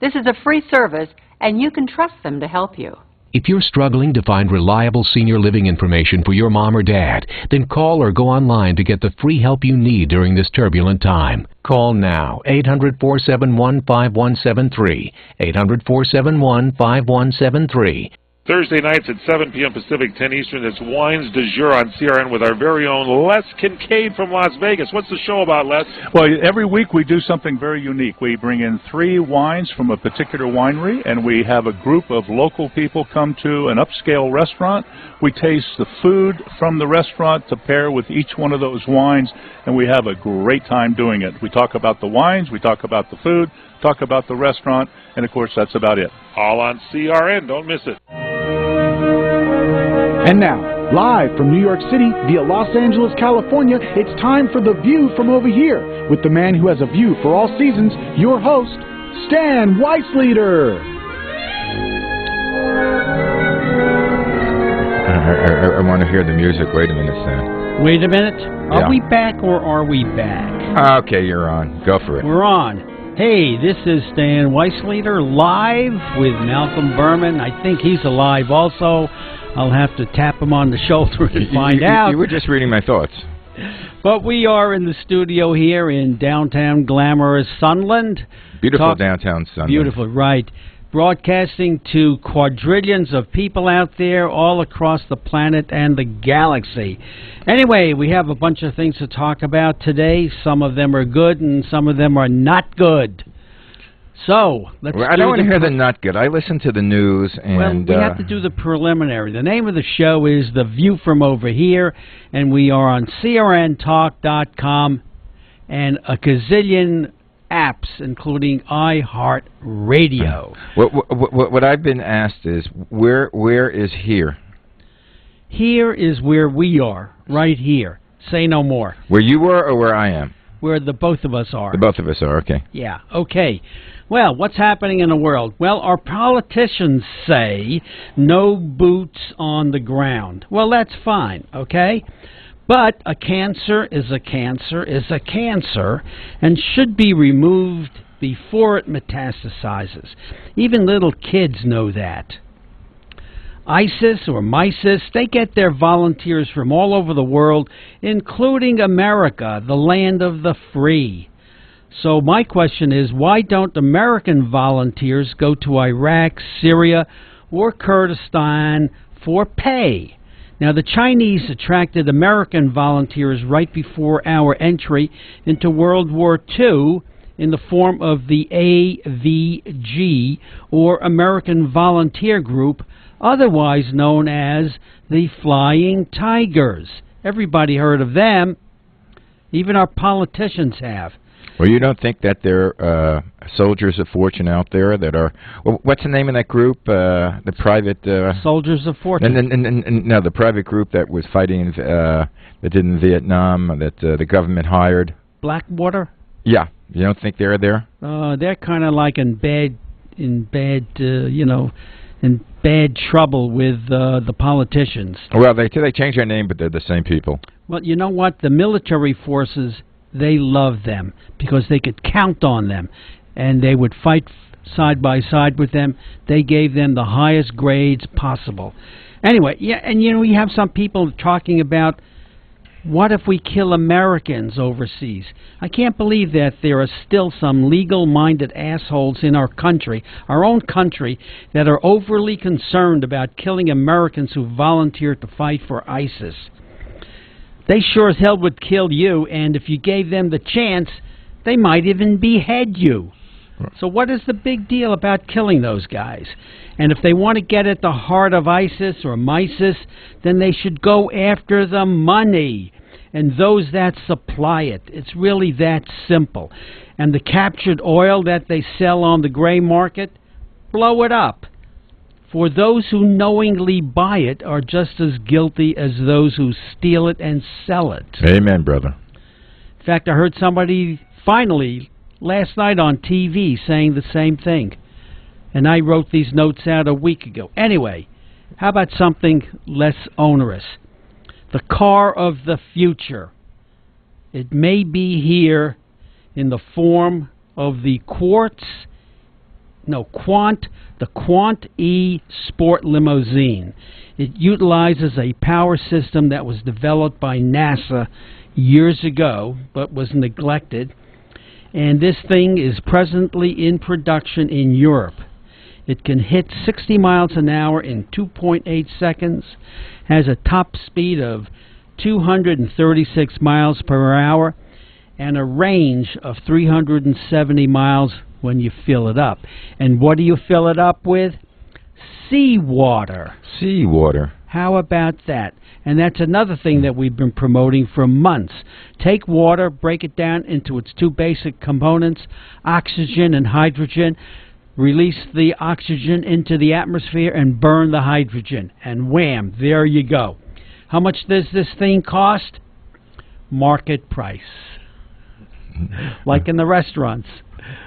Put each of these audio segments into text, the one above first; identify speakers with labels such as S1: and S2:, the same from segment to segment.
S1: This is a free service, and you can trust them to help you.
S2: If you're struggling to find reliable senior living information for your mom or dad, then call or go online to get the free help you need during this turbulent time. Call now, 800-471-5173, 800-471-5173.
S3: Thursday nights at 7 p.m. Pacific, 10 Eastern, it's Wines du Jour on CRN with our very own Les Kincaid from Las Vegas. What's the show about, Les?
S4: Well, every week we do something very unique. We bring in 3 wines from a particular winery, and we have a group of local people come to an upscale restaurant. We taste the food from the restaurant to pair with each one of those wines, and we have a great time doing it. We talk about the wines, we talk about the food, talk about the restaurant, and of course that's about it.
S3: All on CRN. Don't miss it.
S5: And now, live from New York City via Los Angeles, California, it's time for The View from Over Here with the man who has a view for all seasons, your host, Stan Weisleder.
S6: I want to hear the music. Wait a minute, Stan.
S7: Wait a minute.
S6: Yeah.
S7: Are we back or are we back?
S6: Okay, you're on. Go for it.
S7: We're on. Hey, this is Stan Weisleder live with Malcolm Burman. I think he's alive also. I'll have to tap him on the shoulder and find out.
S6: You were just reading my thoughts.
S7: But we are in the studio here in downtown glamorous Sunland.
S6: Beautiful downtown Sunland.
S7: Beautiful, right. Broadcasting to quadrillions of people out there all across the planet and the galaxy. Anyway, we have a bunch of things to talk about today. Some of them are good and some of them are not good. So,
S6: I don't want to hear the not good. I listen to the news and...
S7: Well, we have to do the preliminary. The name of the show is The View from Over Here, and we are on crntalk.com and a gazillion apps, including iHeartRadio.
S6: What I've been asked is, where is here?
S7: Here is where we are, right here. Say no more.
S6: Where you were or where I am?
S7: Where the both of us are.
S6: The both of us are, okay.
S7: Yeah, okay. Well, what's happening in the world? Well, our politicians say no boots on the ground. Well, that's fine, okay? But a cancer is a cancer is a cancer and should be removed before it metastasizes. Even little kids know that. ISIS or MISIS, they get their volunteers from all over the world, including America, the land of the free. So my question is, why don't American volunteers go to Iraq, Syria, or Kurdistan for pay? Now, the Chinese attracted American volunteers right before our entry into World War II in the form of the AVG, or American Volunteer Group, otherwise known as the Flying Tigers. Everybody heard of them. Even our politicians have.
S6: Well, you don't think that there are soldiers of fortune out there that are... Well, what's the name of that group? The private...
S7: Soldiers of fortune.
S6: No, the private group that was fighting, that did in Vietnam, that the government hired.
S7: Blackwater?
S6: Yeah. You don't think they're there?
S7: They're kind of like in bad trouble with the politicians.
S6: Well, they change their name, but they're the same people.
S7: Well, you know what? The military forces, they love them because they could count on them, and they would fight side by side with them. They gave them the highest grades possible. Anyway, yeah, and we have some people talking about, what if we kill Americans overseas? I can't believe that there are still some legal-minded assholes in our country, our own country, that are overly concerned about killing Americans who volunteer to fight for ISIS. They sure as hell would kill you, and if you gave them the chance, they might even behead you. So what is the big deal about killing those guys? And if they want to get at the heart of ISIS or MISIS, then they should go after the money and those that supply it. It's really that simple. And the captured oil that they sell on the gray market, blow it up. For those who knowingly buy it are just as guilty as those who steal it and sell it.
S6: Amen, brother.
S7: In fact, I heard somebody finally last night on TV saying the same thing. And I wrote these notes out a week ago. Anyway, how about something less onerous? The car of the future. It may be here in the form of the quartz the Quant E Sport Limousine. It utilizes a power system that was developed by NASA years ago, but was neglected. And this thing is presently in production in Europe. It can hit 60 miles an hour in 2.8 seconds, has a top speed of 236 miles per hour, and a range of 370 miles when you fill it up. And what do you fill it up with? Seawater.
S6: Seawater.
S7: How about that? And that's another thing that we've been promoting for months. Take water, break it down into its two basic components, oxygen and hydrogen, release the oxygen into the atmosphere and burn the hydrogen. And wham, there you go. How much does this thing cost? Market price. Like in the restaurants,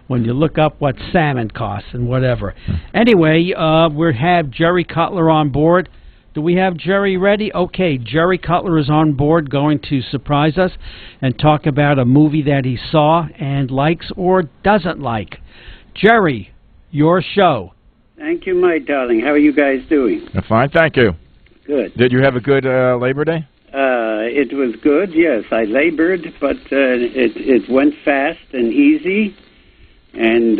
S7: when you look up what salmon costs and whatever. Anyway, we have Jerry Cutler on board. Do we have Jerry ready? Okay, Jerry Cutler is on board, going to surprise us and talk about a movie that he saw and likes or doesn't like. Jerry, your show.
S8: Thank you, my darling. How are you guys doing?
S6: Fine, thank you.
S8: Good.
S6: Did you have a good Labor Day?
S8: It was good, yes. I labored, but it went fast and easy. And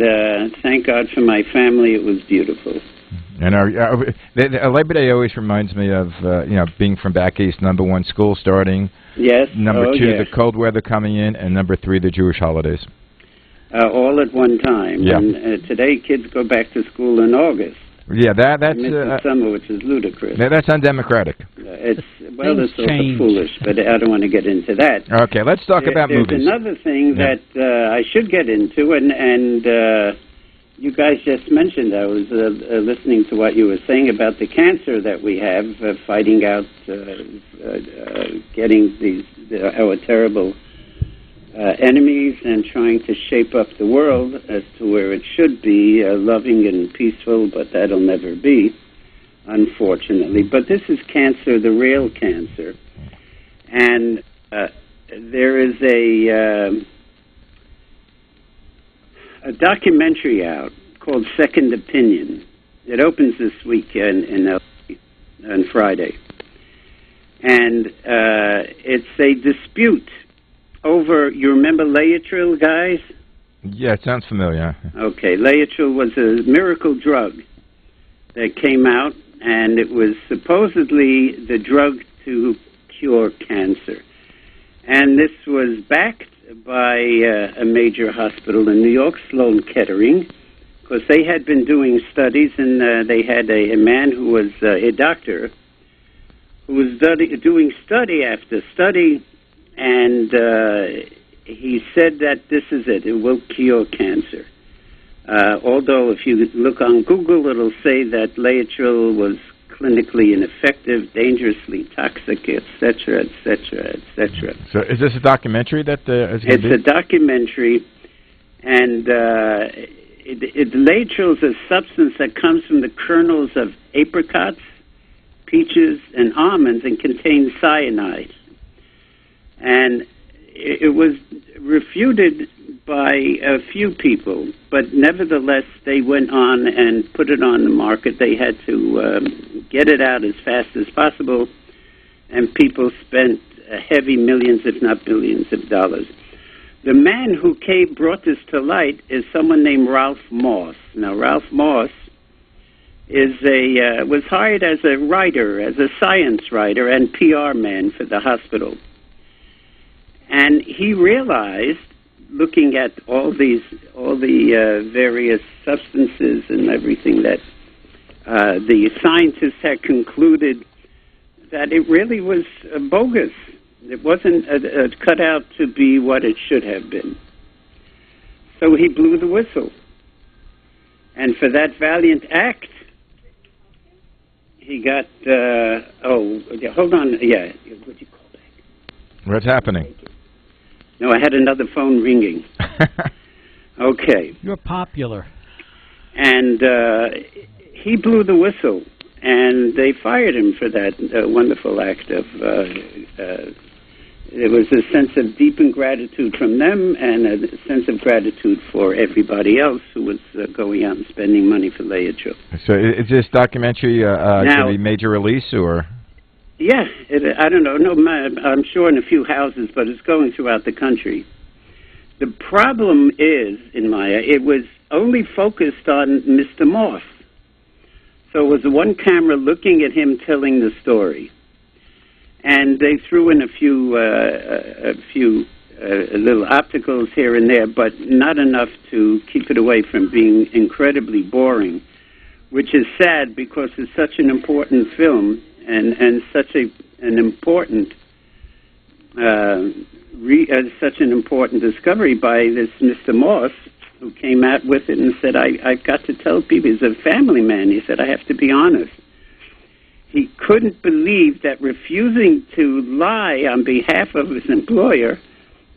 S8: thank God for my family. It was beautiful.
S6: And Labor Day always reminds me of being from back east. #1, school starting.
S8: Yes.
S6: Number 2,
S8: yes.
S6: the cold weather coming in, and number 3, the Jewish holidays.
S8: All at one time.
S6: Yeah.
S8: And today kids go back to school in August.
S6: Yeah, that's
S8: summer, which is ludicrous.
S6: That's undemocratic.
S8: It's also
S7: change.
S8: foolish, but I don't want to get into that.
S6: Okay, let's talk about
S8: There's
S6: movies.
S8: Another thing that I should get into, and you guys just mentioned. I was listening to what you were saying about the cancer that we have, fighting out, getting our terrible enemies and trying to shape up the world as to where it should be, loving and peaceful, but that'll never be, unfortunately. But this is cancer, the real cancer. And there is a documentary out called Second Opinion. It opens this weekend on Friday. And it's a dispute over, you remember Laetrile, guys?
S6: Yeah, it sounds familiar.
S8: Okay, Laetrile was a miracle drug that came out, and it was supposedly the drug to cure cancer. And this was backed by a major hospital in New York, Sloan Kettering, because they had been doing studies, and they had a man who was a doctor who was doing study after study, and he said that this is it. It will cure cancer. Although if you look on Google, it'll say that Laetrile was clinically ineffective, dangerously toxic, etc., etc., etc.
S6: So is this a documentary that is going to be?
S8: It's a documentary, and Laetrile is a substance that comes from the kernels of apricots, peaches, and almonds, and contains cyanide. And it was refuted by a few people, but nevertheless they went on and put it on the market. They had to get it out as fast as possible, and people spent heavy millions, if not billions of dollars. The man who brought this to light is someone named Ralph Moss. Now, Ralph Moss was hired as a writer, as a science writer and PR man for the hospital. And he realized, looking at all the various substances and everything, that the scientists had concluded that it really was bogus. It wasn't cut out to be what it should have been. So he blew the whistle. And for that valiant act, he got, hold on, yeah, would you call back?
S6: What's happening?
S8: No, I had another phone ringing. Okay.
S7: You're popular.
S8: And he blew the whistle, and they fired him for that wonderful act of There was a sense of deep gratitude from them and a sense of gratitude for everybody else who was going out and spending money for Leah Cho.
S6: So is this documentary going to be major release, or?
S8: Yeah, I don't know. No, I'm sure in a few houses, but it's going throughout the country. The problem is, in Maya, it was only focused on Mr. Moss. So it was one camera looking at him telling the story. And they threw in a few little obstacles here and there, but not enough to keep it away from being incredibly boring, which is sad because it's such an important film and such an important such an important discovery by this Mr. Moss, who came out with it and said, I've got to tell people. He's a family man. He said, I have to be honest. He couldn't believe that refusing to lie on behalf of his employer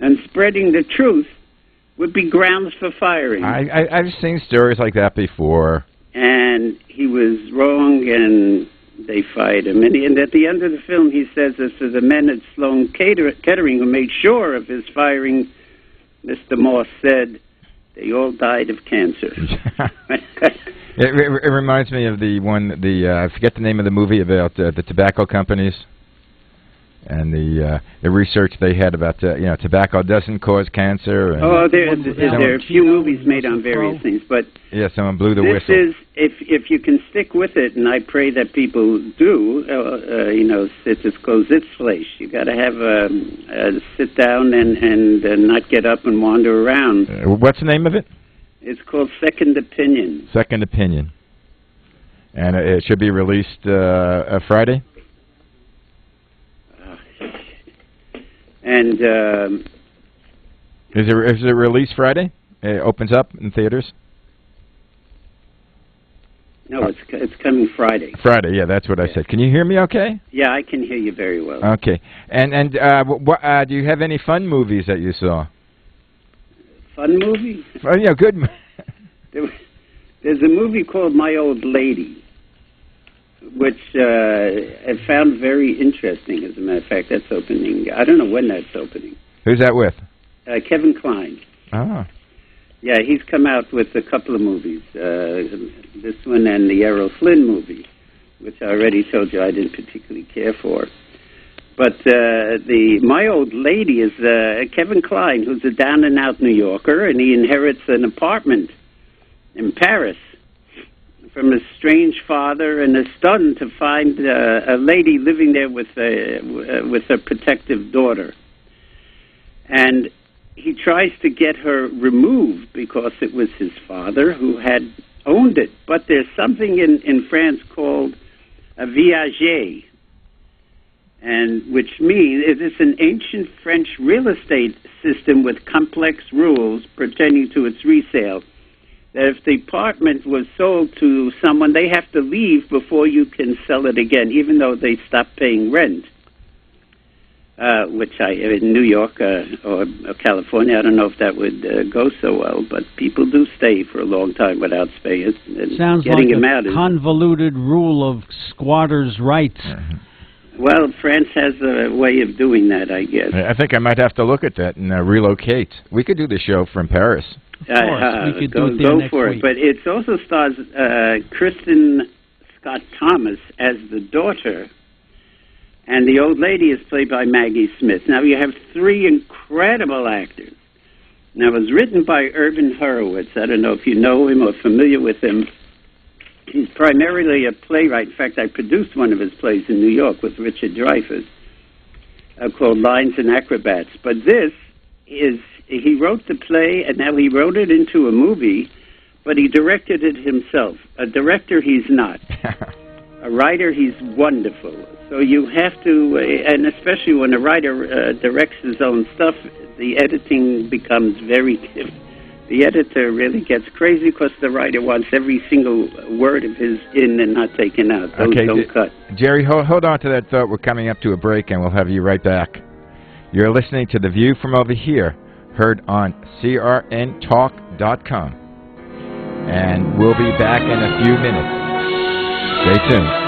S8: and spreading the truth would be grounds for firing.
S6: I've seen stories like that before.
S8: And he was wrong, and they fired him. And at the end of the film, he says this to the men at Sloan Kettering who made sure of his firing. Mr. Moss said, they all died of cancer.
S6: It reminds me of I forget the name of the movie about the tobacco companies and the research they had about tobacco doesn't cause cancer. And
S8: there are a few movies made on various things, but
S6: yeah, someone blew the whistle.
S8: This is if you can stick with it, and I pray that people do. It's called Sitzfleisch. You got to have a sit down and not get up and wander around.
S6: What's the name of it?
S8: It's called Second Opinion.
S6: Second Opinion. And it should be released Friday?
S8: And
S6: is it released Friday? It opens up in theaters?
S8: No, it's coming Friday.
S6: Friday, yeah, that's what I said. Can you hear me okay?
S8: Yeah, I can hear you very well.
S6: Okay. And do you have any fun movies that you saw?
S8: Fun movie?
S6: Well, yeah, good.
S8: There's a movie called My Old Lady, which I found very interesting, as a matter of fact. That's opening. I don't know when that's opening.
S6: Who's that with?
S8: Kevin Kline.
S6: Oh.
S8: Yeah, he's come out with a couple of movies. This one and the Errol Flynn movie, which I already told you I didn't particularly care for. But My Old Lady is Kevin Kline, who's a down-and-out New Yorker, and he inherits an apartment in Paris from a strange father, and is stunned to find a lady living there with a protective daughter. And he tries to get her removed because it was his father who had owned it. But there's something in France called a viager, and which means it's an ancient French real estate system with complex rules pertaining to its resale. That if the apartment was sold to someone, they have to leave before you can sell it again, even though they stop paying rent. Which in New York or California, I don't know if that would go so well, but people do stay for a long time without paying.
S7: Sounds like a convoluted rule of squatters' rights.
S8: Well, France has a way of doing that, I guess.
S6: I think I might have to look at that and relocate. We could do the show from Paris.
S7: Of course, we could do it there next
S8: for
S7: week.
S8: It. But it also stars Kristen Scott Thomas as the daughter, and the old lady is played by Maggie Smith. Now, you have three incredible actors. Now, it was written by Irvin Horowitz. I don't know if you know him or familiar with him. He's primarily a playwright. In fact, I produced one of his plays in New York with Richard Dreyfuss called Lines and Acrobats. But this is, he wrote the play, and now he wrote it into a movie, but he directed it himself. A director, he's not. A writer, he's wonderful. So you have to, and especially when a writer directs his own stuff, the editing becomes very, the editor really gets crazy because the writer wants every single word of his in and not taken out. Those don't cut.
S6: Jerry, hold on to that thought. We're coming up to a break, and we'll have you right back. You're listening to The View from Over Here, heard on crntalk.com. And we'll be back in a few minutes. Stay tuned.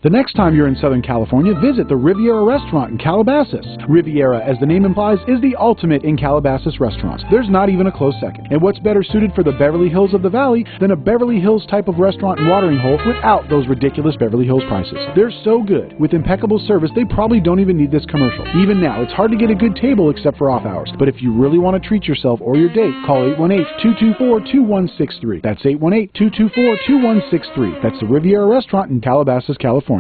S5: The next time you're in Southern California, visit the Riviera Restaurant in Calabasas. Riviera, as the name implies, is the ultimate in Calabasas restaurants. There's not even a close second. And what's better suited for the Beverly Hills of the Valley than a Beverly Hills type of restaurant and watering hole without those ridiculous Beverly Hills prices? They're so good. With impeccable service, they probably don't even need this commercial. Even now, it's hard to get a good table except for off hours. But if you really want to treat yourself or your date, call 818-224-2163. That's 818-224-2163. That's the Riviera Restaurant in Calabasas, California.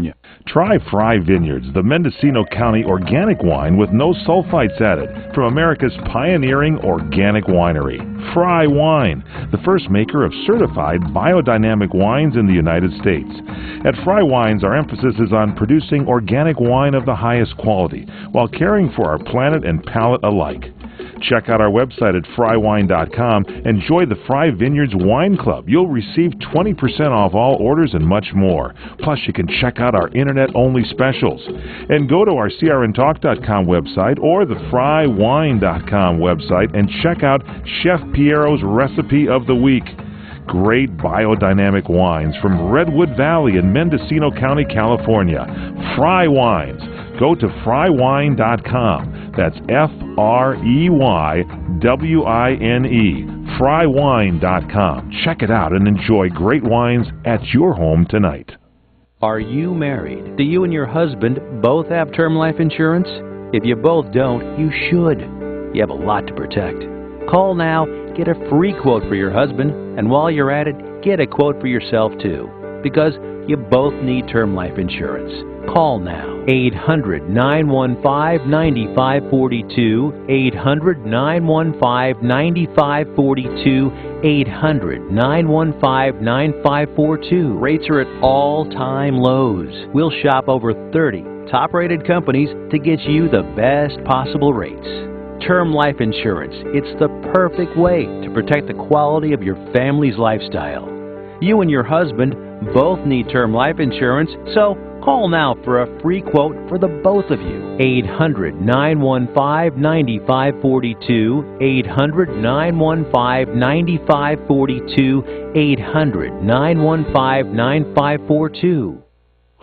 S3: Try Fry Vineyards, the Mendocino County organic wine with no sulfites added, from America's pioneering organic winery. Fry Wine, the first maker of certified biodynamic wines in the United States. At Fry Wines, our emphasis is on producing organic wine of the highest quality, while caring for our planet and palate alike. Check out our website at frywine.com and join the Fry Vineyards Wine Club. You'll receive 20% off all orders and much more. Plus, you can check out our internet-only specials. And go to our crntalk.com website or the frywine.com website and check out Chef Piero's Recipe of the Week. Great biodynamic wines from Redwood Valley in Mendocino County, California. Fry Wines. Go to frywine.com. That's FREYWINE. Frywine.com. Check it out and enjoy great wines at your home tonight.
S9: Are you married? Do you and your husband both have term life insurance? If you both don't, you should. You have a lot to protect. Call now, get a free quote for your husband, and while you're at it, get a quote for yourself too. Because you both need term life insurance. Call now. 800-915-9542. 800-915-9542. 800-915-9542. Rates are at all-time lows. We'll shop over 30 top-rated companies to get you the best possible rates. Term life insurance. It's the perfect way to protect the quality of your family's lifestyle. You and your husband both need term life insurance, so call now for a free quote for the both of you. 800-915-9542. 800-915-9542. 800-915-9542.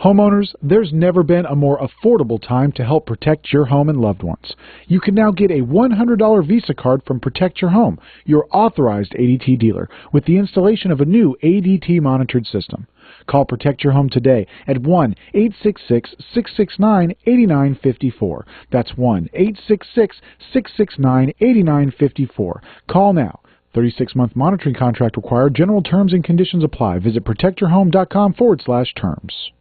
S5: Homeowners, there's never been a more affordable time to help protect your home and loved ones. You can now get a $100 Visa card from Protect Your Home, your authorized ADT dealer, with the installation of a new ADT monitored system. Call Protect Your Home today at 1-866-669-8954. That's 1-866-669-8954. Call now. 36-month monitoring contract required. General terms and conditions apply. Visit protectyourhome.com/terms.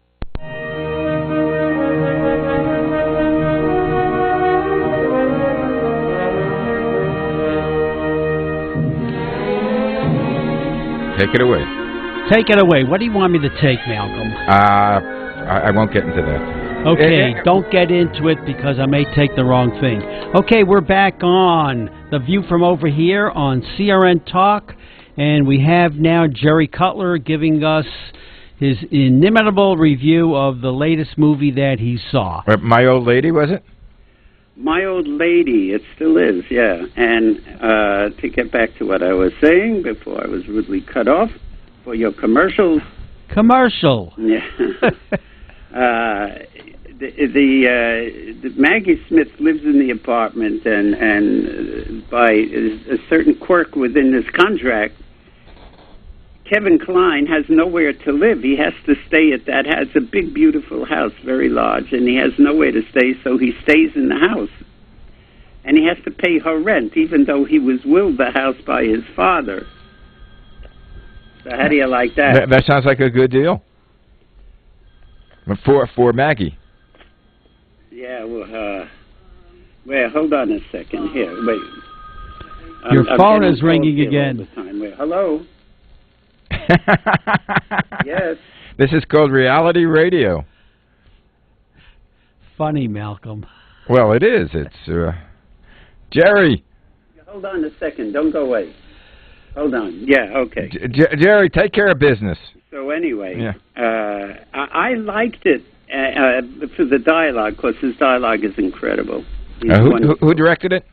S6: Take it away.
S7: Take it away. What do you want me to take, Malcolm?
S6: I won't get into that.
S7: Okay, don't get into it because I may take the wrong thing. Okay, we're back on The View from Over Here on CRN Talk, and we have now Jerry Cutler giving us his inimitable review of the latest movie that he saw.
S6: My Old Lady, was it?
S8: My Old Lady, it still is, yeah. And to get back to what I was saying before I was rudely cut off for your commercials.
S7: Commercial.
S8: Yeah. Maggie Smith lives in the apartment, and by a certain quirk within this contract, Kevin Kline has nowhere to live. He has to stay at that house. It's a big, beautiful house, very large, and he has nowhere to stay, so he stays in the house. And he has to pay her rent, even though he was willed the house by his father. So how do you like that?
S6: That sounds like a good deal. For Maggie.
S8: Yeah, well, hold on a second. Here, wait.
S7: Your phone is ringing again.
S8: All the time. Wait, hello? Yes.
S6: This is called reality radio.
S7: Funny, Malcolm.
S6: Well, it is. It's Jerry.
S8: Hold on a second. Don't go away. Hold on. Yeah, okay.
S6: Jerry, take care of business.
S8: So anyway, yeah. I liked it for the dialogue, because his dialogue is incredible.
S6: Who directed it?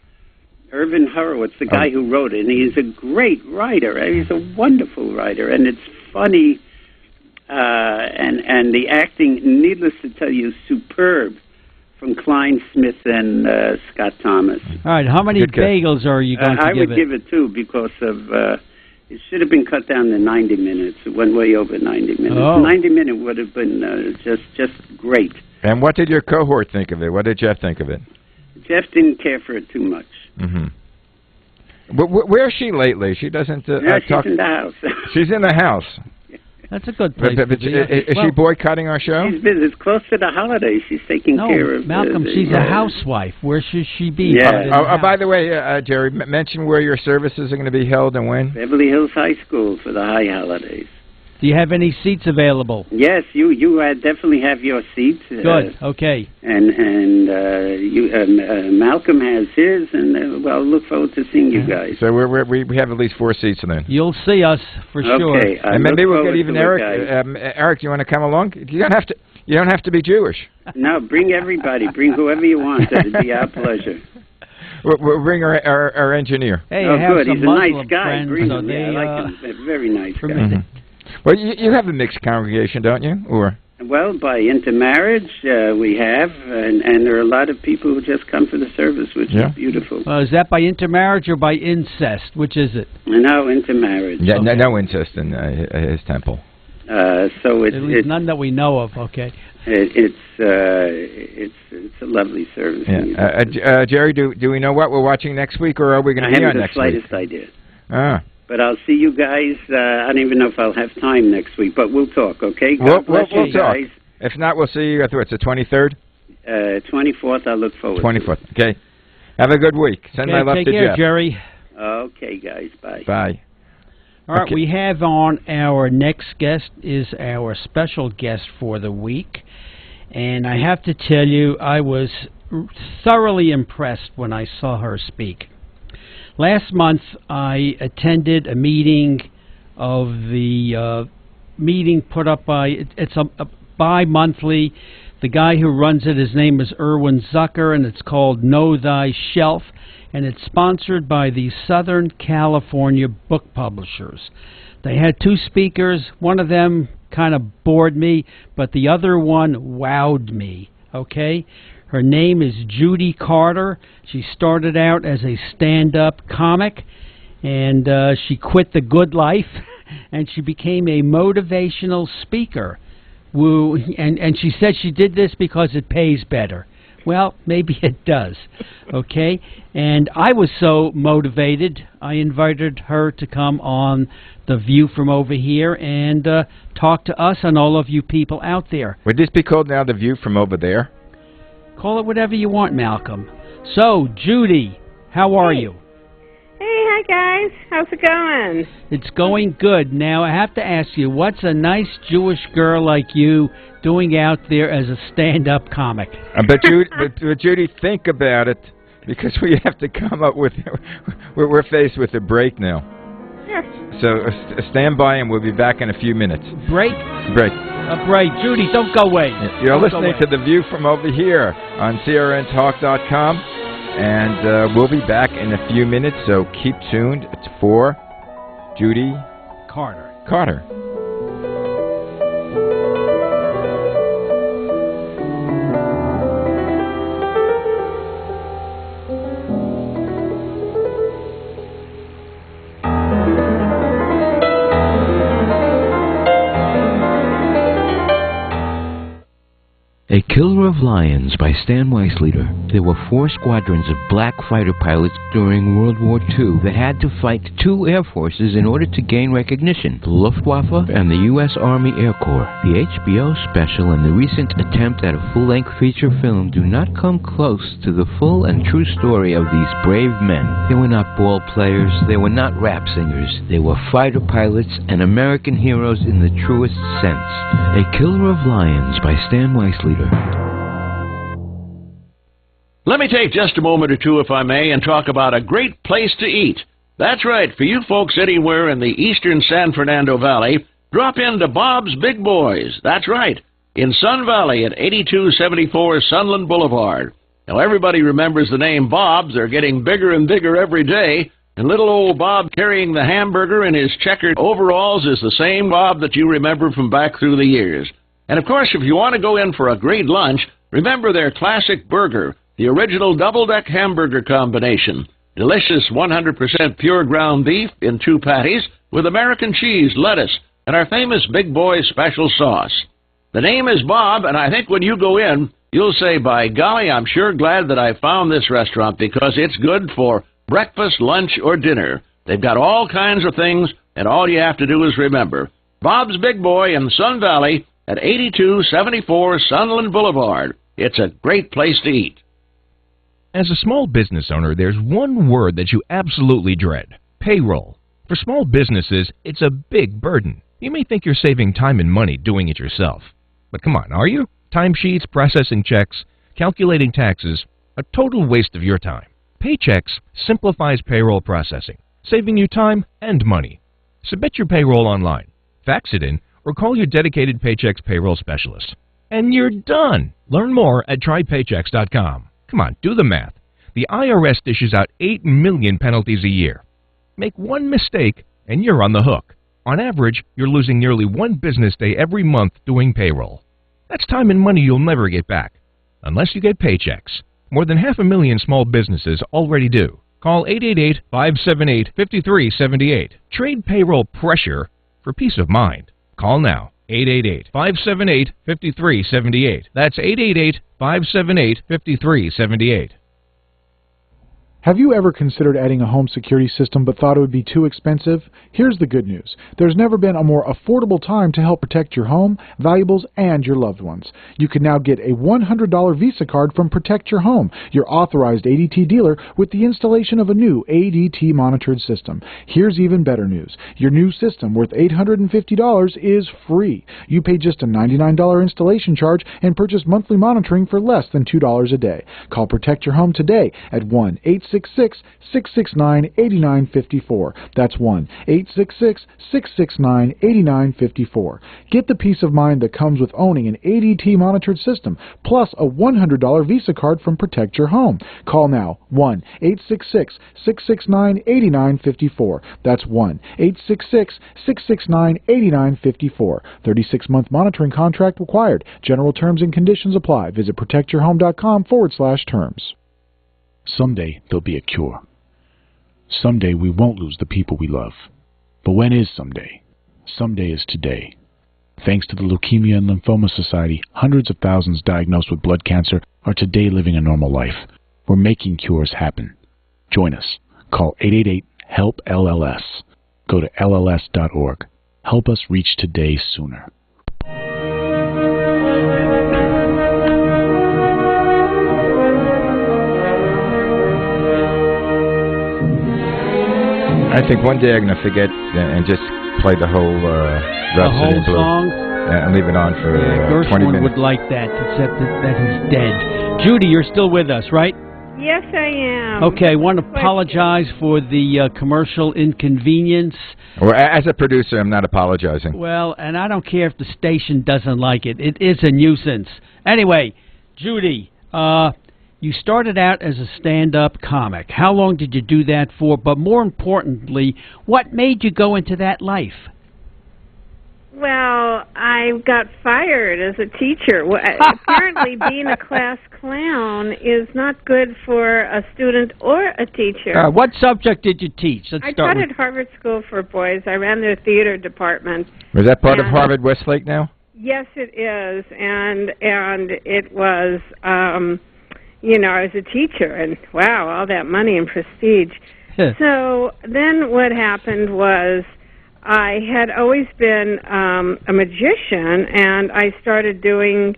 S8: Irvin Horowitz, the guy who wrote it, and he's a great writer. He's a wonderful writer, and it's funny. and the acting, needless to tell you, superb, from Klein Smith and Scott Thomas.
S7: All right, how many bagels are you going to
S8: I
S7: give
S8: would give it 2 because of it should have been cut down to 90 minutes. It went way over 90 minutes.
S7: Oh.
S8: 90 minutes would have been just great.
S6: And what did your cohort think of it? What did Jeff think of it?
S8: Jeff didn't care for it too much.
S6: Mm-hmm. But where is she lately? She doesn't
S8: she's
S6: talk.
S8: in the house.
S6: She's in the house.
S7: That's a good place
S6: But
S7: to be.
S6: is she boycotting our show?
S8: She's busy. It's close to the holidays. She's taking care of...
S7: Malcolm, she's a housewife. Where should she be?
S8: Yeah.
S6: By the way, Jerry, mention where your services are going to be held and when.
S8: Beverly Hills High School for the high holidays.
S7: Do you have any seats available?
S8: Yes, you definitely have your seats.
S7: Good. Okay.
S8: And Malcolm has his, and well, look forward to seeing you guys.
S6: So we have at least 4 seats then.
S7: You'll see us for sure.
S8: Okay.
S6: And maybe we'll get even Eric. Eric, do you want to come along? You don't have to be Jewish.
S8: No, bring everybody. Bring whoever you want. It'd be our pleasure.
S6: We'll bring our engineer.
S7: Hey,
S8: oh,
S7: I have
S8: good.
S7: some
S8: He's a
S7: Muslim
S8: nice guy.
S7: friends,
S8: Bring
S7: so
S8: him.
S7: they,
S8: I like him. Very nice guy.
S6: Mm-hmm. Well, you have a mixed congregation, don't you? Or
S8: well, by intermarriage, we have, and there are a lot of people who just come for the service, which is beautiful.
S7: Is that by intermarriage or by incest? Which is it?
S8: No, intermarriage.
S6: Yeah, okay. No incest in his temple.
S8: So
S7: at least none that we know of. Okay.
S8: It's a lovely service.
S6: Yeah. Jerry, do we know what we're watching next week, or are we going to be on next week?
S8: I haven't the slightest idea.
S6: Ah.
S8: But I'll see you guys. I don't even know if I'll have time next week, but we'll talk, okay?
S6: We'll
S8: God bless you
S6: talk.
S8: guys.
S6: If not, we'll see you. It's the 23rd?
S8: 24th, I look forward
S6: 24th, okay. Have a good week. Send my love to
S7: Take care,
S6: Jeff.
S7: Jerry.
S8: Okay, guys. Bye.
S6: Bye.
S7: All right, we have on our next guest is our special guest for the week. And I have to tell you, I was thoroughly impressed when I saw her speak. Last month, I attended a meeting of the meeting put up by, it's a bi-monthly. The guy who runs it, his name is Erwin Zucker, and it's called Know Thy Shelf, and it's sponsored by the Southern California Book Publishers. They had 2 speakers. One of them kind of bored me, but the other one wowed me, okay? Her name is Judy Carter. She started out as a stand-up comic, and she quit the good life, and she became a motivational speaker. And she said she did this because it pays better. Well, maybe it does, okay? And I was so motivated, I invited her to come on The View from Over Here and talk to us and all of you people out there.
S6: Would this be called now The View from Over There?
S7: Call it whatever you want, Malcolm. So, Judy, how are you?
S10: Hey, hi guys. How's it going?
S7: It's going good. Now, I have to ask you, what's a nice Jewish girl like you doing out there as a stand-up comic?
S6: But Judy, think about it, because we have to come up with... We're faced with a break now.
S10: Sure.
S6: So stand by, and we'll be back in a few minutes.
S7: Break?
S6: Break.
S7: A break. Judy, don't go away.
S6: You're listening to The View from Over Here on CRNTalk.com, and we'll be back in a few minutes, so keep tuned for Judy Carter.
S2: A Killer of Lions by Stan Weisleder. There were 4 squadrons of black fighter pilots during World War II that had to fight 2 air forces in order to gain recognition, the Luftwaffe and the U.S. Army Air Corps. The HBO special and the recent attempt at a full-length feature film do not come close to the full and true story of these brave men. They were not ball players, they were not rap singers, they were fighter pilots and American heroes in the truest sense. A Killer of Lions by Stan Weisleder.
S11: Let me take just a moment or two, if I may, and talk about a great place to eat. That's right, for you folks anywhere in the eastern San Fernando Valley, drop into Bob's Big Boys. That's right, in Sun Valley at 8274 Sunland Boulevard. Now, everybody remembers the name Bob's. They're getting bigger and bigger every day. And little old Bob carrying the hamburger in his checkered overalls is the same Bob that you remember from back through the years. And of course, if you want to go in for a great lunch, remember their classic burger, the original double-deck hamburger combination. Delicious 100% pure ground beef in 2 patties with American cheese, lettuce, and our famous Big Boy special sauce. The name is Bob, and I think when you go in, you'll say, by golly, I'm sure glad that I found this restaurant because it's good for breakfast, lunch, or dinner. They've got all kinds of things, and all you have to do is remember Bob's Big Boy in Sun Valley at 8274 Sunland Boulevard. It's a great place to eat.
S12: As a small business owner, there's one word that you absolutely dread: payroll. For small businesses, it's a big burden. You may think you're saving time and money doing it yourself. But come on, are you? Timesheets, processing checks, calculating taxes, a total waste of your time. Paychex simplifies payroll processing, saving you time and money. Submit your payroll online, fax it in, or call your dedicated Paychex payroll specialist. And you're done! Learn more at trypaychex.com. Come on, do the math. The IRS dishes out 8 million penalties a year. Make one mistake and you're on the hook. On average, you're losing nearly 1 business day every month doing payroll. That's time and money you'll never get back, unless you get Paychex. More than 500,000 small businesses already do. Call 888-578-5378. Trade payroll pressure for peace of mind. Call now. 888-578-5378. That's 888-578-5378.
S5: Have you ever considered adding a home security system but thought it would be too expensive? Here's the good news. There's never been a more affordable time to help protect your home, valuables, and your loved ones. You can now get a $100 Visa card from Protect Your Home, your authorized ADT dealer, with the installation of a new ADT monitored system. Here's even better news. Your new system, worth $850, is free. You pay just a $99 installation charge and purchase monthly monitoring for less than $2 a day. Call Protect Your Home today at 1-866-669-8954. That's 1-866-669-8954. Get the peace of mind that comes with owning an ADT monitored system, plus a $100 Visa card from Protect Your Home. Call now, 1-866-669-8954. That's 1-866-669-8954. 36-month monitoring contract required. General terms and conditions apply. Visit protectyourhome.com/terms.
S13: Someday there'll be a cure. Someday we won't lose the people we love. But when is someday? Someday is today. Thanks to the Leukemia and Lymphoma Society, hundreds of thousands diagnosed with blood cancer are today living a normal life. We're making cures happen. Join us. Call 888-HELP-LLS. Go to LLS.org. Help us reach today sooner.
S6: I think one day I'm going to forget and just play the whole Rhapsody in Blue.
S7: Song?
S6: And leave it on for 20 minutes.
S7: Would like that, except that he's dead. Judy, you're still with us, right?
S10: Yes, I am.
S7: Okay, I want to apologize for the commercial inconvenience.
S6: Well, as a producer, I'm not apologizing.
S7: Well, and I don't care if the station doesn't like it. It is a nuisance. Anyway, Judy, you started out as a stand-up comic. How long did you do that for? But more importantly, what made you go into that life?
S10: Well, I got fired as a teacher. Apparently, being a class clown is not good for a student or a teacher.
S7: What subject did you teach?
S10: I taught at Harvard School for Boys. I ran their theater department.
S6: Was that part of Harvard Westlake now?
S10: Yes, it is, and it was. You know, I was a teacher, and wow, all that money and prestige. So then what happened was I had always been a magician, and I started doing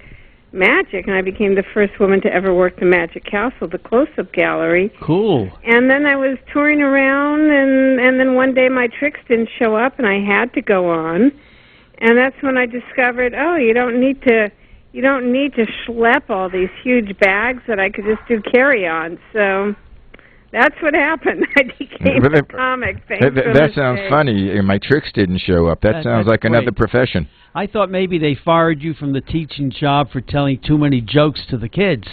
S10: magic, and I became the first woman to ever work the Magic Castle, the close-up gallery.
S7: Cool.
S10: And then I was touring around, and then one day my tricks didn't show up, and I had to go on. And that's when I discovered, oh, you don't need to schlep all these huge bags, that I could just do carry-on. So that's what happened. I became a comic.
S6: That sounds funny. My tricks didn't show up. That sounds like another profession.
S7: I thought maybe they fired you from the teaching job for telling too many jokes to the kids.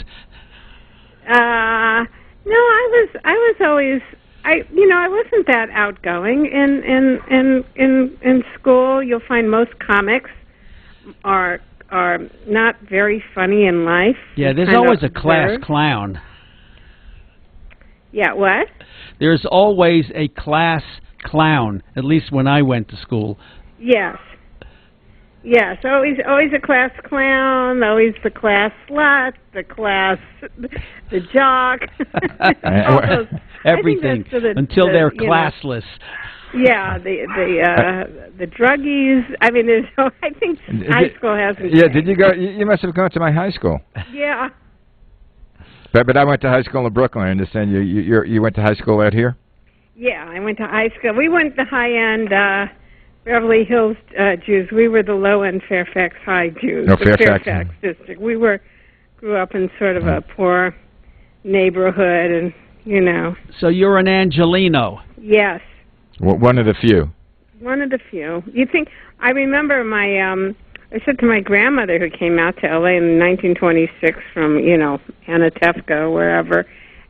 S10: No, I was always I wasn't that outgoing in school. You'll find most comics are not very funny in life.
S7: Yeah, there's always a class clown.
S10: Yeah, what?
S7: There's always a class clown, at least when I went to school.
S10: Yes. Yes, always a class clown, always the class slut, the jock. All those,
S7: everything until they're classless.
S10: Yeah, the druggies. I mean, I think high school hasn't.
S6: Yeah, did you go? You must have gone to my high school.
S10: Yeah.
S6: But I went to high school in Brooklyn. I understand you went to high school out here.
S10: Yeah, I went to high school. We went to high-end Beverly Hills Jews. We were the low-end Fairfax High Jews.
S6: No,
S10: the Fairfax district. We grew up in sort of a poor neighborhood, and
S7: So you're an Angelino.
S10: Yes.
S6: One of the few.
S10: One of the few. You think? I remember I said to my grandmother, who came out to L.A. in 1926 from Anatevka, wherever.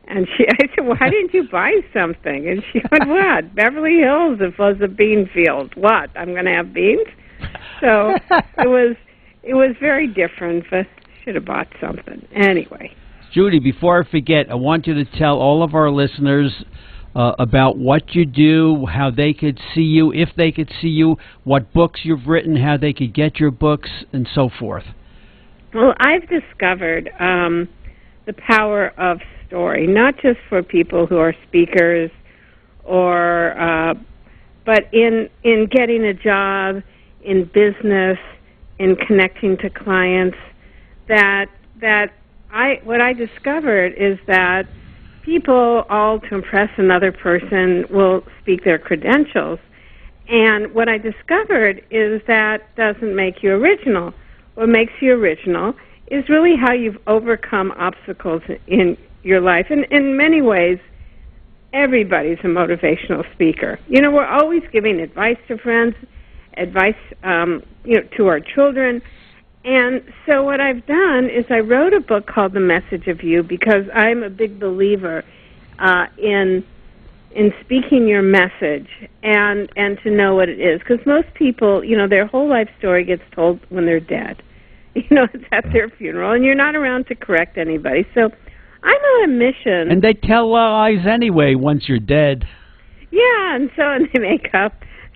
S10: And I said, why didn't you buy something? And she went, what? Beverly Hills, it was a bean field. What? I'm going to have beans? So it was very different, but I should have bought something. Anyway.
S7: Judy, before I forget, I want you to tell all of our listeners about what you do, how they could see you, if they could see you, what books you've written, how they could get your books, and so forth.
S10: Well, I've discovered the power of story, not just for people who are speakers, but in getting a job, in business, in connecting to clients. What I discovered is that people, all to impress another person, will speak their credentials. And what I discovered is that doesn't make you original. What makes you original is really how you've overcome obstacles in your life. And in many ways, everybody's a motivational speaker. We're always giving advice to friends, advice to our children. And so what I've done is I wrote a book called The Message of You, because I'm a big believer in speaking your message and to know what it is. Because most people, their whole life story gets told when they're dead. It's at their funeral, and you're not around to correct anybody. So I'm on a mission.
S7: And they tell lies anyway once you're dead.
S10: Yeah, and they make up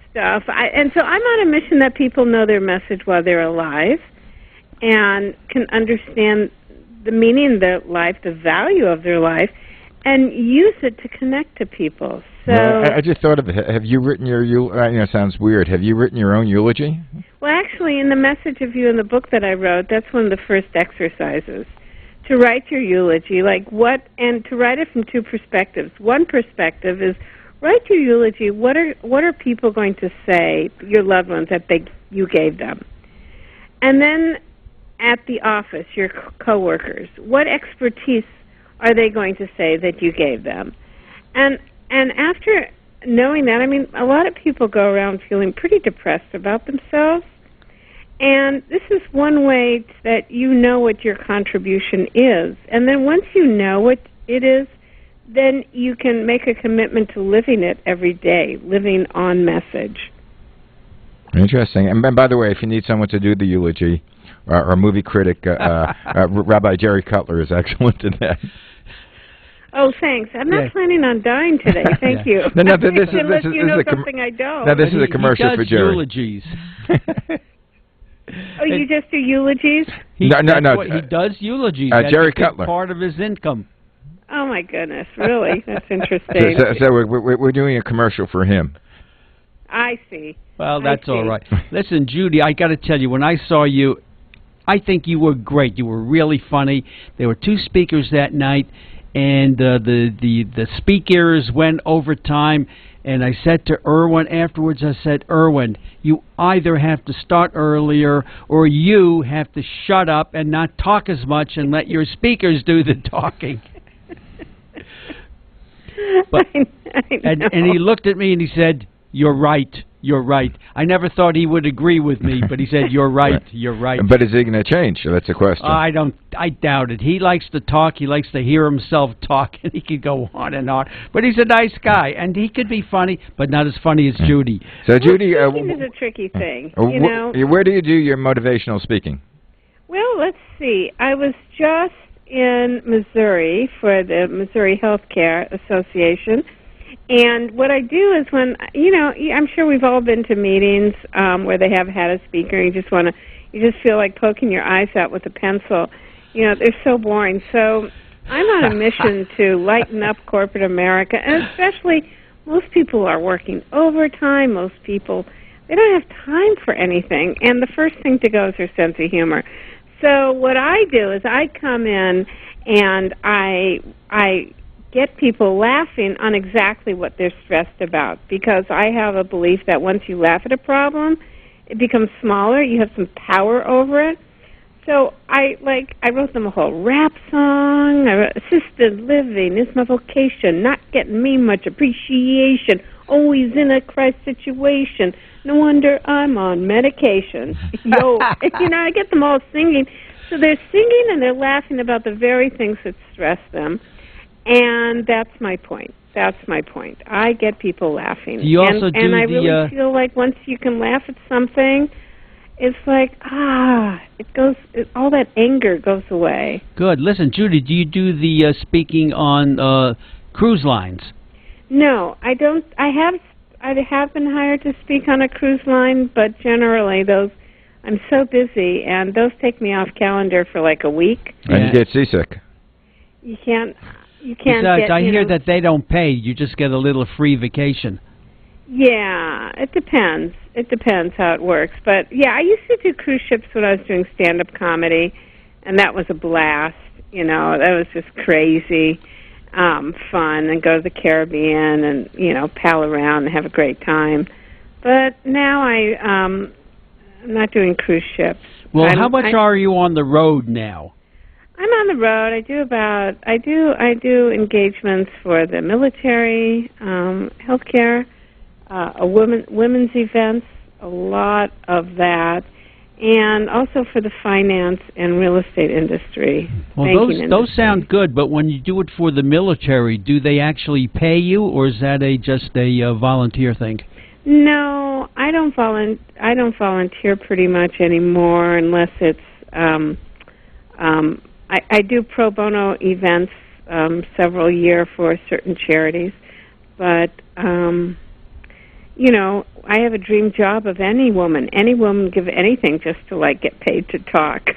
S10: stuff. And so I'm on a mission that people know their message while they're alive, and can understand the meaning of their life, the value of their life, and use it to connect to people. So
S6: I just thought of it. Have you written it sounds weird. Have you written your own eulogy?
S10: Well, actually, in The Message of You, in the book that I wrote, that's one of the first exercises, to write your eulogy, and to write it from two perspectives. One perspective is, write your eulogy. What are people going to say, your loved ones, that you gave them? And then at the office, your coworkers, what expertise are they going to say that you gave them? And after knowing that, a lot of people go around feeling pretty depressed about themselves. And this is one way that you know what your contribution is. And then once you know what it is, then you can make a commitment to living it every day, living on message.
S6: Interesting. And by the way, if you need someone to do the eulogy, our movie critic, Rabbi Jerry Cutler, is excellent in that.
S10: Oh, thanks. I'm not planning on dying today. Thank you.
S6: No, this is
S10: something I don't.
S6: No, this is a commercial for Jerry.
S7: Eulogies.
S10: Oh, you just do eulogies?
S6: No.
S7: He does eulogies.
S6: Jerry
S7: That's
S6: Cutler.
S7: Part of his income.
S10: Oh my goodness! Really? That's interesting.
S6: So we're doing a commercial for him.
S10: I see.
S7: Well, that's all right. Listen, Judy, I got to tell you, when I saw you, I think you were great. You were really funny. There were two speakers that night, and the speakers went over time. And I said to Irwin afterwards, I said, Irwin, you either have to start earlier or you have to shut up and not talk as much and let your speakers do the talking. But,
S10: I know.
S7: And he looked at me and he said, you're right. you're right. I never thought he would agree with me, but he said, you're right, you're right.
S6: But is he going to change? That's the question.
S7: I doubt it. He likes to talk. He likes to hear himself talk, and he could go on and on. But he's a nice guy, and he could be funny, but not as funny as Judy.
S6: So, Judy,
S10: speaking is a tricky thing, you know.
S6: Where do you do your motivational speaking?
S10: Well, let's see. I was just in Missouri for the Missouri Healthcare Association. And what I do is when, you know, I'm sure we've all been to meetings where they have had a speaker and you just feel like poking your eyes out with a pencil. You know, they're so boring. So I'm on a mission to lighten up corporate America, and especially most people are working overtime. Most people, they don't have time for anything. And the first thing to go is their sense of humor. So what I do is I come in and I get people laughing on exactly what they're stressed about, because I have a belief that once you laugh at a problem, it becomes smaller. You have some power over it. So I wrote them a whole rap song. I wrote, assisted living is my vocation, not getting me much appreciation, always in a crisis situation. No wonder I'm on medication. Yo, you know, I get them all singing. So they're singing and they're laughing about the very things that stress them. And that's my point. That's my point. I get people laughing.
S7: You also
S10: and I really feel like once you can laugh at something, it's like, all that anger goes away.
S7: Good. Listen, Judy, do you do the speaking on cruise lines?
S10: No, I don't. I have been hired to speak on a cruise line, but generally I'm so busy, and those take me off calendar for like a week.
S6: And you get seasick.
S10: You can't
S7: Besides,
S10: get,
S7: I hear
S10: know,
S7: that they don't pay. You just get a little free vacation.
S10: Yeah, it depends. It depends how it works. But, yeah, I used to do cruise ships when I was doing stand-up comedy, and that was a blast. You know, that was just crazy fun, and go to the Caribbean and, you know, pal around and have a great time. But now I'm not doing cruise ships.
S7: Well, how much are you on the road now?
S10: I'm on the road. I do engagements for the military, healthcare, women's events, a lot of that, and also for the finance and real estate industry.
S7: Well, those sound good, but when you do it for the military, do they actually pay you, or is that just a volunteer thing?
S10: No, I don't volunteer pretty much anymore, unless it's I do pro bono events several a year for certain charities, but you know, I have a dream job of any woman. Any woman give anything just to like get paid to talk.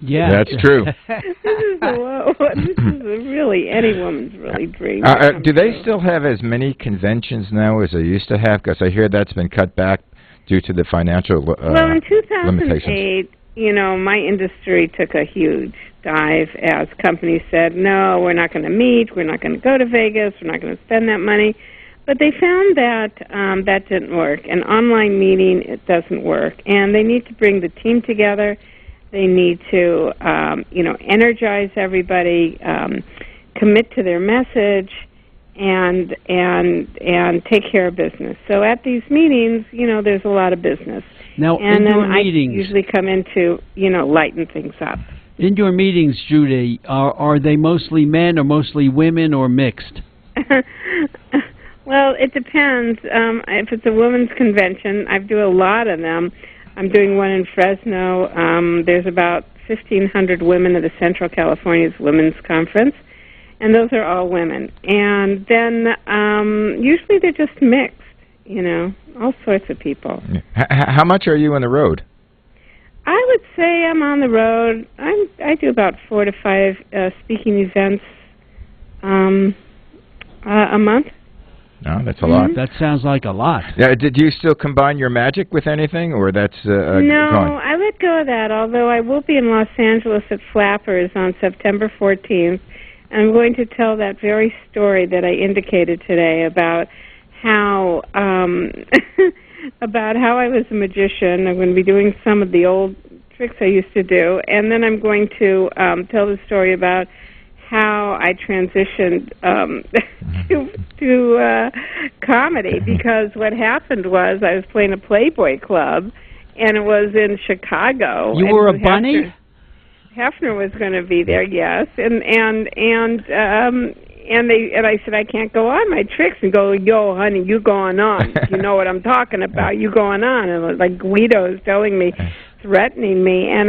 S7: Yeah,
S6: that's true.
S10: This is really any woman's really dream.
S6: Do they still have as many conventions now as they used to have? Because I hear that's been cut back due to the financial
S10: well, in 2008.
S6: Limitations.
S10: You know, my industry took a huge dive as companies said, no, we're not going to meet, we're not going to go to Vegas, we're not going to spend that money. But they found that that didn't work. An online meeting, it doesn't work. And they need to bring the team together. They need to, you know, energize everybody, commit to their message, and take care of business. So at these meetings, you know, there's a lot of business.
S7: Now,
S10: and
S7: in
S10: then
S7: your meetings,
S10: I usually come in to, you know, lighten things up.
S7: In your meetings, Judy, are they mostly men or mostly women or mixed?
S10: Well, it depends. If it's a women's convention, I do a lot of them. I'm doing one in Fresno. There's about 1,500 women at the Central California's Women's Conference, and those are all women. And then usually they're just mixed, you know, all sorts of people.
S6: How much are you on the road?
S10: I would say I'm on the road. I do about 4 to 5 speaking events a month.
S6: No, that's a lot.
S7: That sounds like a lot.
S6: Yeah, did you still combine your magic with anything, or that's
S10: No,
S6: gone?
S10: I let go of that, although I will be in Los Angeles at Flappers on September 14th. I'm going to tell that very story that I indicated today about how about how I was a magician. I'm going to be doing some of the old tricks I used to do, and then I'm going to tell the story about how I transitioned to comedy, because what happened was I was playing a Playboy Club, and it was in Chicago.
S7: You were a bunny?
S10: Hefner was going to be there, yes, and I said, I can't go on my tricks, and go, yo, honey, you going on? You know what I'm talking about? You going on? And it was like Guido's telling me, threatening me, and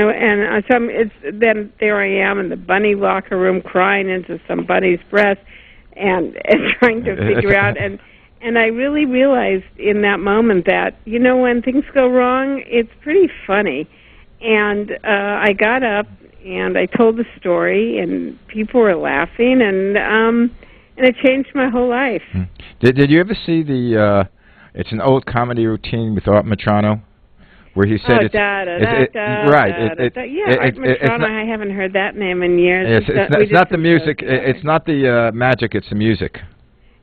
S10: so then there I am in the bunny locker room crying into some bunny's breast, and trying to figure out, and I really realized in that moment that, you know, when things go wrong, it's pretty funny. And I got up and I told the story, and people were laughing, and it changed my whole life.
S6: Did you ever see the? It's an old comedy routine with Art Metrano, where he said
S10: Art Metrano. I haven't heard that name in years.
S6: It's not the music. It's not the magic. It's the music.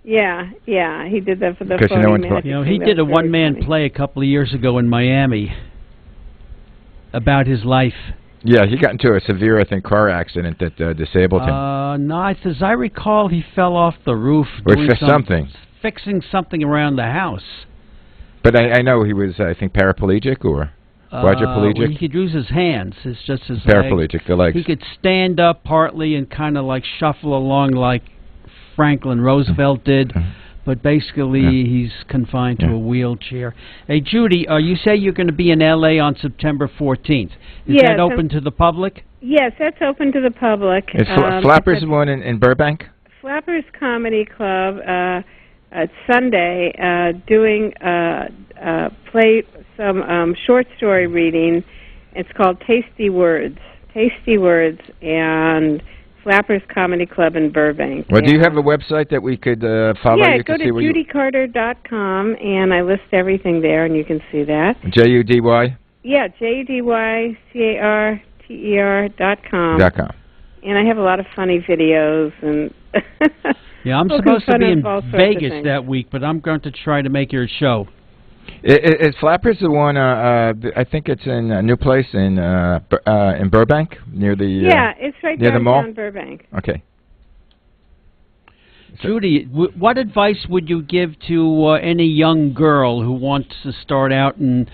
S10: Yeah, he did that for the
S6: 40 minutes.
S7: You know, he did a one-man play a couple of years ago in Miami about his life.
S6: Yeah, he got into a severe, I think, car accident that disabled him.
S7: No, as I recall, he fell off the roof fixing something around the house.
S6: But I know he was, I think, paraplegic or quadriplegic.
S7: Well, he could use his hands. It's just his
S6: paraplegic, the legs.
S7: He could stand up partly and kind of like shuffle along like Franklin Roosevelt did. But basically, he's confined to a wheelchair. Hey, Judy, you say you're going to be in L.A. on September 14th. Is that open to the public?
S10: Yes, that's open to the public.
S6: Is Flappers the one in Burbank?
S10: Flappers Comedy Club, at Sunday, doing play some short story reading. It's called Tasty Words, and Flappers Comedy Club in Burbank.
S6: Well, do you have a website that we could follow?
S10: Yeah, go to judycarter.com, and I list everything there, and you can see that.
S6: Judy?
S10: Yeah, JUDYCARTER.com. And I have a lot of funny videos. And
S7: yeah, I'm supposed to be in Vegas that week, but I'm going to try to make your show.
S6: Is Flappers the one? I think it's in a new place in Burbank near the.
S10: Yeah, it's right
S6: near the mall.
S10: Burbank.
S6: Okay.
S7: Judy, what advice would you give to any young girl who wants to start out and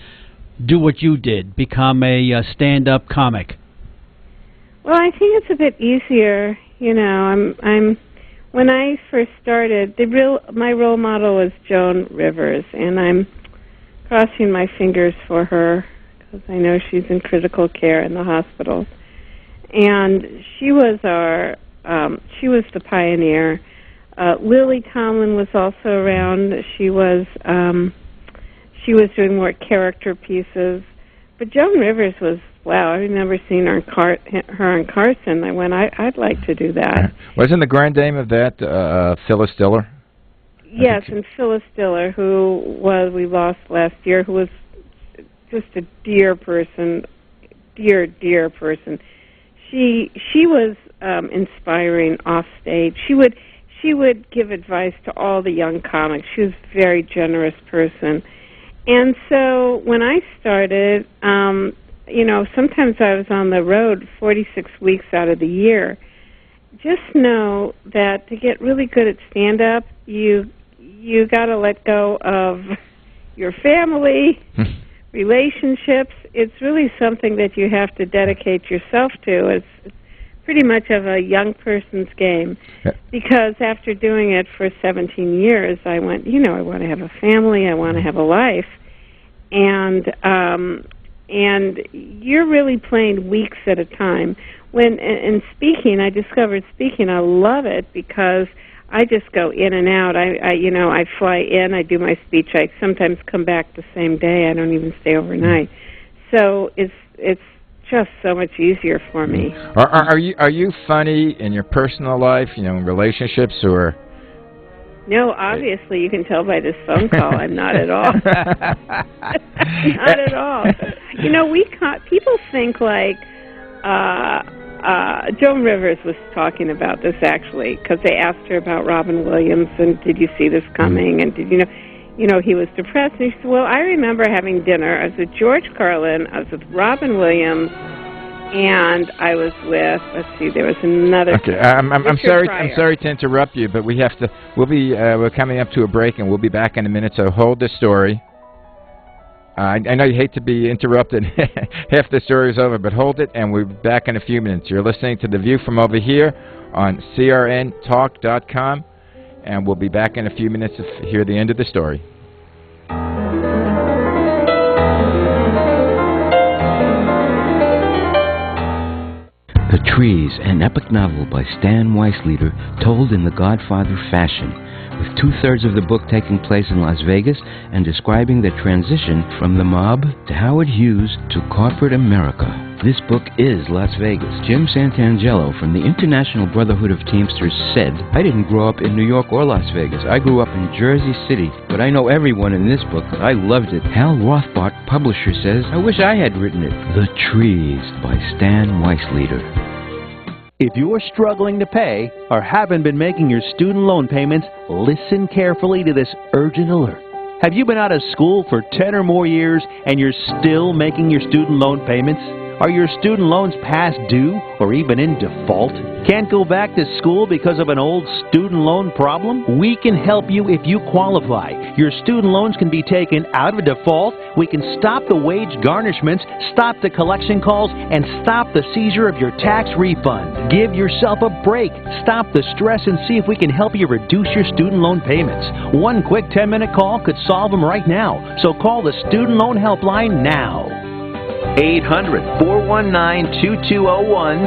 S7: do what you did, become a stand-up comic?
S10: Well, I think it's a bit easier. You know, when I first started, my role model was Joan Rivers, and I'm crossing my fingers for her because I know she's in critical care in the hospital. And she was the pioneer. Lily Tomlin was also around. She was doing more character pieces. But Joan Rivers was, wow, I remember seeing her on Carson. I went, I'd like to do that.
S6: Wasn't the grand dame of that Phyllis Diller?
S10: Yes, and Phyllis Diller, who we lost last year, who was just a dear person, dear person. She was inspiring off stage. She would give advice to all the young comics. She was a very generous person. And so when I started, you know, sometimes I was on the road 46 weeks out of the year. Just know that to get really good at stand-up, you got to let go of your family, relationships. It's really something that you have to dedicate yourself to. It's pretty much of a young person's game. Because after doing it for 17 years, I went, you know, I want to have a family, I want to have a life. And you're really playing weeks at a time. When in speaking, I discovered speaking, I love it because I just go in and out. I fly in, I do my speech, I sometimes come back the same day. I don't even stay overnight. So it's just so much easier for me.
S6: Are you funny in your personal life, you know, in relationships, or?
S10: No, obviously you can tell by this phone call I'm not at all. Not at all. You know, people think like Joan Rivers was talking about this actually because they asked her about Robin Williams and did you see this coming and did you know he was depressed, and she said, well, I remember having dinner. I was with George Carlin, I was with Robin Williams, and I was with, let's see, there was another.
S6: Okay, I'm sorry.
S10: Pryor.
S6: I'm sorry to interrupt you, but we have to. We're coming up to a break, and we'll be back in a minute. So hold the story. I know you hate to be interrupted. Half the story is over, but hold it, and we'll be back in a few minutes. You're listening to The View from over here on crntalk.com, and we'll be back in a few minutes to hear the end of the story.
S2: The Trees, an epic novel by Stan Weisleder, told in the Godfather fashion, with two-thirds of the book taking place in Las Vegas and describing the transition from the mob to Howard Hughes to corporate America. This book is Las Vegas. Jim Santangelo from the International Brotherhood of Teamsters said, "I didn't grow up in New York or Las Vegas. I grew up in Jersey City, but I know everyone in this book. I loved it." Hal Rothbart, publisher, says, "I wish I had written it." The Trees by Stan Weisleder.
S9: If you're struggling to pay or haven't been making your student loan payments, listen carefully to this urgent alert. Have you been out of school for 10 or more years and you're still making your student loan payments? Are your student loans past due or even in default? Can't go back to school because of an old student loan problem? We can help you if you qualify. Your student loans can be taken out of default. We can stop the wage garnishments, stop the collection calls, and stop the seizure of your tax refund. Give yourself a break. Stop the stress and see if we can help you reduce your student loan payments. One quick 10-minute call could solve them right now. So call the Student Loan Helpline now. 800-419-2201,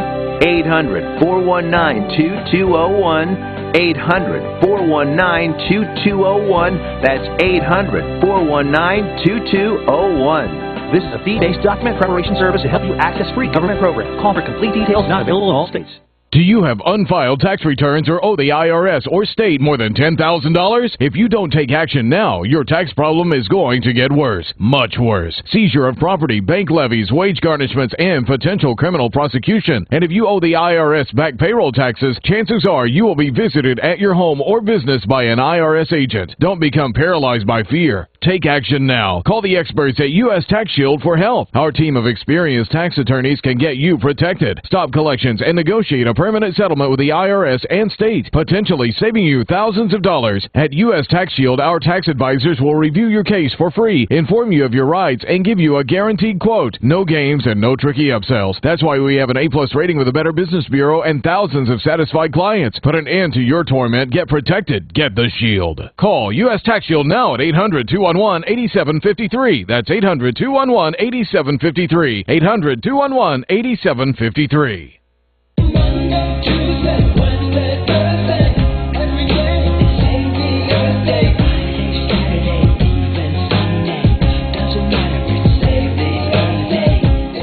S9: 800-419-2201, 800-419-2201. That's 800-419-2201. This is a fee-based document preparation service to help you access free government programs. Call for complete details, not available in all states.
S14: Do you have unfiled tax returns or owe the IRS or state more than $10,000? If you don't take action now, your tax problem is going to get worse, much worse. Seizure of property, bank levies, wage garnishments, and potential criminal prosecution. And if you owe the IRS back payroll taxes, chances are you will be visited at your home or business by an IRS agent. Don't become paralyzed by fear. Take action now. Call the experts at U.S. Tax Shield for help. Our team of experienced tax attorneys can get you protected, stop collections, and negotiate a permanent settlement with the IRS and state, potentially saving you thousands of dollars. At U.S. Tax Shield, our tax advisors will review your case for free, inform you of your rights, and give you a guaranteed quote. No games and no tricky upsells. That's why we have an A+ rating with the Better Business Bureau and thousands of satisfied clients. Put an end to your torment. Get protected. Get the Shield. Call U.S. Tax Shield now at 800-211-8753. That's 800-211-8753. 800-211-8753.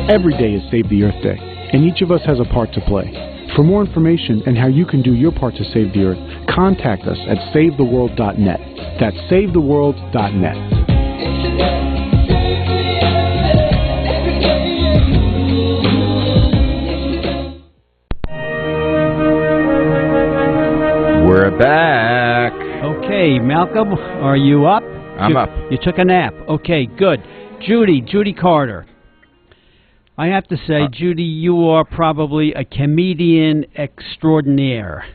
S5: Every day is Save the Earth Day, and each of us has a part to play. For more information and how you can do your part to save the Earth, contact us at SaveTheWorld.net. That's SaveTheWorld.net.
S6: We're back.
S7: Okay, Malcolm, are you up?
S6: I'm up.
S7: You took a nap. Okay, good. Judy Carter. I have to say, Judy, you are probably a comedian extraordinaire.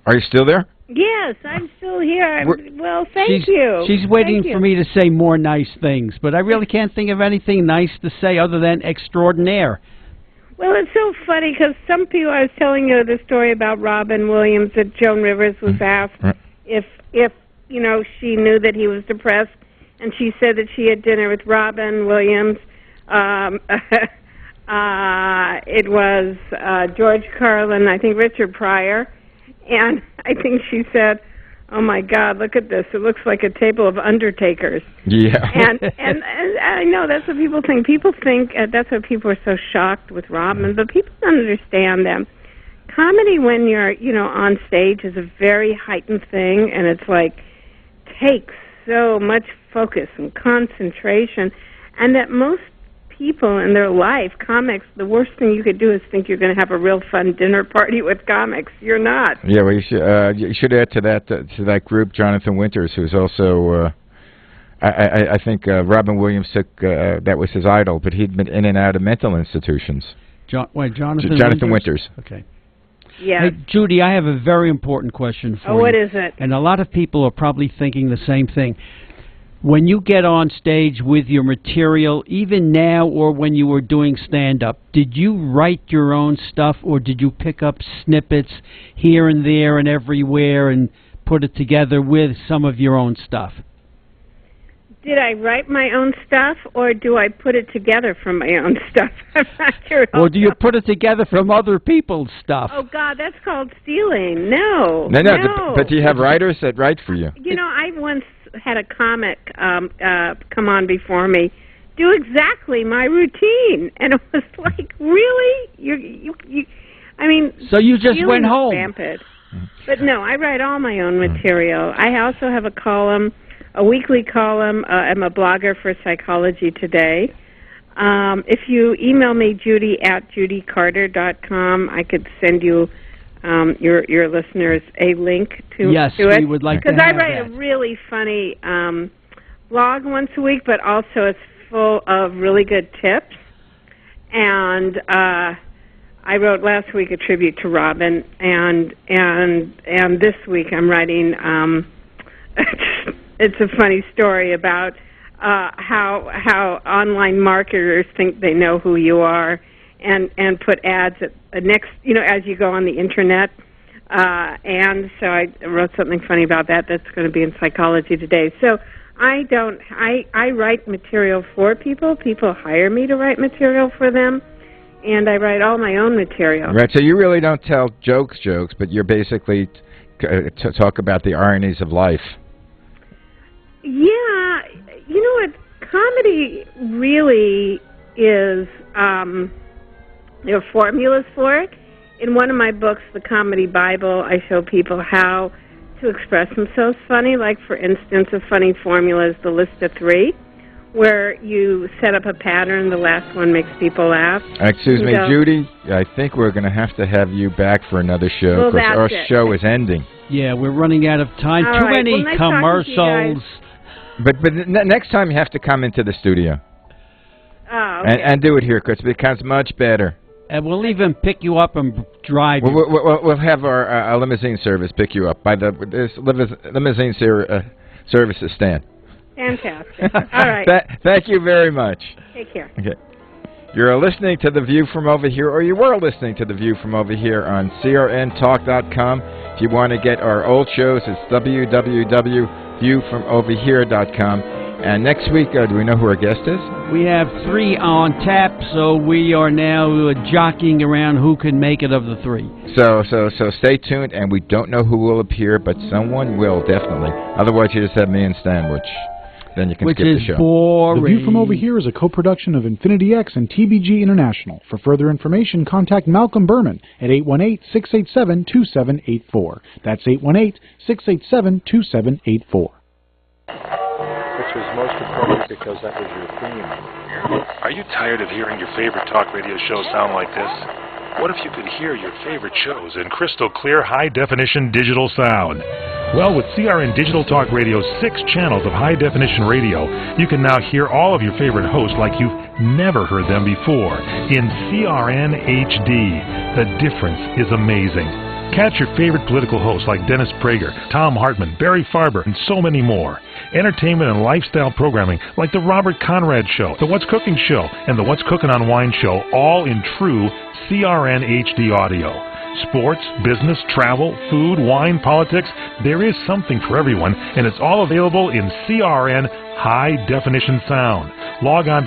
S6: Are you still there?
S10: Yes, I'm still here. Well, thank you.
S7: She's waiting for me to say more nice things, but I really can't think of anything nice to say other than extraordinaire.
S10: Well, it's so funny because some people, I was telling you the story about Robin Williams, that Joan Rivers was asked if you know, she knew that he was depressed, and she said that she had dinner with Robin Williams. It was George Carlin, I think Richard Pryor, and I think she said, "Oh my God, look at this! It looks like a table of undertakers."
S6: Yeah.
S10: and I know that's what people think. People think that's why people are so shocked with Robin, but people don't understand them. Comedy, when you're on stage, is a very heightened thing, and it's like takes so much focus and concentration, and that most people in their life, comics, the worst thing you could do is think you're going to have a real fun dinner party with comics. You're not.
S6: Yeah, well, you should add to that group Jonathan Winters, who's also, I think Robin Williams took, that was his idol, but he'd been in and out of mental institutions. Jonathan Winters.
S7: Okay.
S10: Yes.
S7: Hey, Judy, I have a very important question for you.
S10: Oh, what is it?
S7: And a lot of people are probably thinking the same thing. When you get on stage with your material, even now or when you were doing stand-up, did you write your own stuff, or did you pick up snippets here and there and everywhere and put it together with some of your own stuff?
S10: Did I write my own stuff, or do I put it together from my own stuff? I'm not sure.
S7: Or do you put it together from other people's stuff?
S10: Oh, God, that's called stealing. No.
S6: But do you have writers that write for you?
S10: You know, I once had a comic come on before me do exactly my routine, and it was like, really? You I mean,
S7: so you just went home.
S10: Rampant. But no, I write all my own material. I also have a column, a weekly column. I'm a blogger for Psychology Today. If you email me, judy@judycarter.com, I could send you, your listeners, a link to
S7: yes,
S10: to it.
S7: We would like to have
S10: because I write
S7: that.
S10: a really funny blog once a week, but also it's full of really good tips. And I wrote last week a tribute to Robin, and this week I'm writing. It's a funny story about how online marketers think they know who you are, and put ads at next, as you go on the internet. And so I wrote something funny about that. That's going to be in Psychology Today. So I write material for people. People hire me to write material for them, and I write all my own material.
S6: Right. So you really don't tell jokes, but you're basically talk about the ironies of life.
S10: Yeah, you know what? Comedy really is, there are formulas for it. In one of my books, The Comedy Bible, I show people how to express themselves funny. Like, for instance, a funny formula is the list of 3, where you set up a pattern, the last one makes people laugh.
S6: Excuse me, Judy, I think we're going to have you back for another show, because our show is ending.
S7: Yeah, we're running out of time.
S10: All
S7: Too
S10: right.
S7: many
S10: Nice
S7: commercials.
S6: But next time you have to come into the studio.
S10: Oh, okay.
S6: And do it here, because it becomes much better.
S7: And we'll even pick you up and drive you.
S6: We'll have our limousine service pick you up by this limousine services stand.
S10: Fantastic. All right.
S6: Thank you very much.
S10: Take care.
S6: Okay. You're listening to The View from Over Here, or you were listening to The View from Over Here on crntalk.com. If you want to get our old shows, it's www.viewfromoverhere.com. And next week, do we know who our guest is?
S7: We have 3 on tap, so we are now jockeying around who can make it of the 3.
S6: So stay tuned, and we don't know who will appear, but someone will, definitely. Otherwise, you just have me and Stan, which then you can skip the show.
S7: Boring.
S5: The View from Over Here is a co-production of Infinity X and TBG International. For further information, contact Malcolm Burman at 818-687-2784. That's 818-687-2784.
S15: Which was most appropriate because that was your theme.
S3: Are you tired of hearing your favorite talk radio show sound like this? What if you could hear your favorite shows in crystal clear, high-definition digital sound? Well, with CRN Digital Talk Radio's 6 channels of high-definition radio, you can now hear all of your favorite hosts like you've never heard them before in CRN HD. The difference is amazing. Catch your favorite political hosts like Dennis Prager, Tom Hartman, Barry Farber, and so many more. Entertainment and lifestyle programming like The Robert Conrad Show, The What's Cooking Show, and The What's Cooking on Wine Show, all in true CRN HD audio. Sports, business, travel, food, wine, politics, there is something for everyone, and it's all available in CRN high-definition sound. Log on to